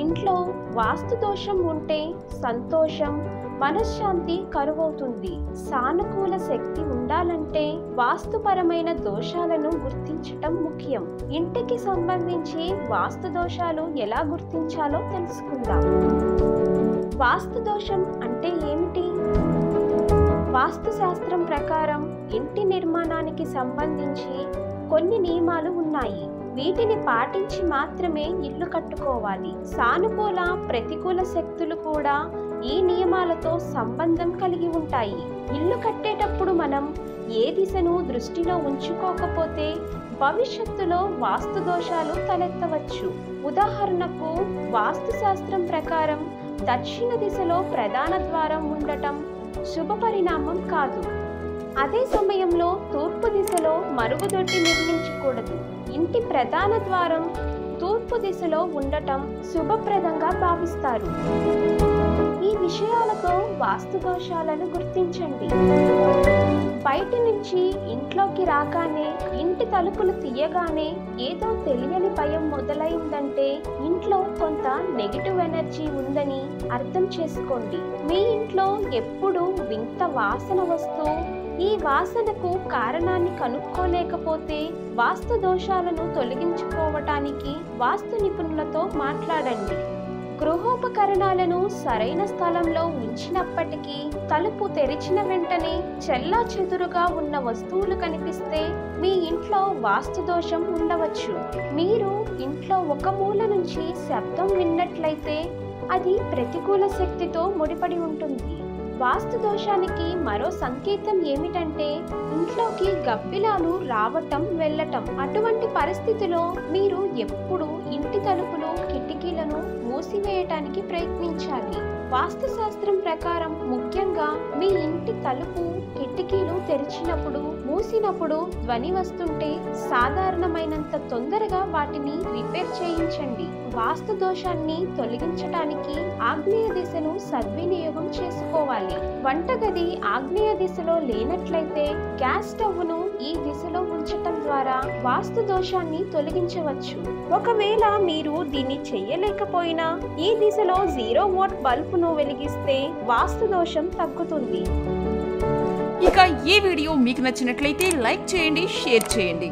ఇంట్లో వాస్తు దోషం ఉంటే సంతోషం, మనశ్శాంతి కరువవుతుంది. సానుకూల శక్తి ఉండాలంటే వాస్తుపరమైన దోషాలను గుర్తించటం ముఖ్యం. ఇంటికి సంబంధించి వాస్తు దోషాలు ఎలా గుర్తించాలో తెలుసుకుందాం. వాస్తు దోషం అంటే ఏమిటి? వాస్తు శాస్త్రం ప్రకారం ఇంటి నిర్మాణానికి సంబంధించి కొన్ని నియమాలు ఉన్నాయి. వీటిని పాటించి మాత్రమే ఇల్లు కట్టుకోవాలి. సానుకూల, ప్రతికూల శక్తులు కూడా ఈ నియమాలతో సంబంధం కలిగి ఉంటాయి. ఇల్లు కట్టేటప్పుడు మనం ఏ దిశను దృష్టిలో ఉంచుకోకపోతే భవిష్యత్తులో వాస్తు దోషాలు తలెత్తవచ్చు. ఉదాహరణకు, వాస్తు శాస్త్రం ప్రకారం దక్షిణ దిశలో ప్రధాన ద్వారం ఉండటం శుభ పరిణామం కాదు. అదే సమయంలో తూర్పు దిశలో మరుగుదొడ్డి నిర్మించకూడదు. ఇంటి ప్రధాన ద్వారం తూర్పు దిశలో ఉండటం శుభప్రదంగా భావిస్తారు. ఈ విషయాలతో వాస్తు దోషాలను గుర్తించండి. బయటి నుంచి ఇంట్లోకి రాగానే, ఇంటి తలుపులు తీయగానే ఏదో తెలియని భయం మొదలైందంటే ఇంట్లో కొంత నెగిటివ్ ఎనర్జీ ఉందని అర్థం చేసుకోండి. మీ ఇంట్లో ఎప్పుడు వింత వాసన వస్తూ ఈ వాసనకు కారణాన్ని కనుక్కోలేకపోతే వాస్తు దోషాలను తొలగించుకోవటానికి వాస్తు నిపుణులతో మాట్లాడండి. గృహోపకరణాలను సరైన స్థలంలో ఉంచినప్పటికీ తలుపు తెరిచిన వెంటనే చెల్లాచెదురుగా ఉన్న వస్తువులు కనిపిస్తే మీ ఇంట్లో వాస్తు దోషం ఉండవచ్చు. మీరు ఇంట్లో ఒక మూల నుంచి శబ్దం విన్నట్లయితే అది ప్రతికూల శక్తితో ముడిపడి ఉంటుంది. వాస్తు దోషానికి మరో సంకేతం ఏమిటంటే ఇంట్లోకి గబ్బిలాలు రావటం, వెళ్ళటం. అటువంటి పరిస్థితిలో మీరు ఎప్పుడు ఇంటి తలుపులు, కిటికీలను మూసివేయటానికి ప్రయత్నించాలి. వాస్తు శాస్త్రం ప్రకారం ముఖ్యంగా మీ ఇంటి తలుపు, కిటికీలు తెరిచినప్పుడు, మూసినప్పుడు ధ్వని వస్తుంటే సాధారణమైనంత తొందరగా వాటిని రిపేర్ చేయించండి. వాస్తు దోషాన్ని తొలగించటానికి ఆగ్నేయ దిశను సద్వినియోగం చేసుకోవాలి. వంటగది ఆగ్నేయ దిశలో లేనట్లయితే గ్యాస్ స్టవ్ను ఈ దిశలో ఉంచటం ద్వారా వాస్తు దోషాన్ని తొలగించవచ్చు. ఒకవేళ మీరు దీన్ని చెయ్యలేకపోయినా ఈ దిశలో 0 వాట్ బల్బును వెలిగిస్తే వాస్తు దోషం తగ్గుతుంది. ఇక ఈ వీడియో మీకు నచ్చినట్లయితే లైక్ చేయండి, షేర్ చేయండి.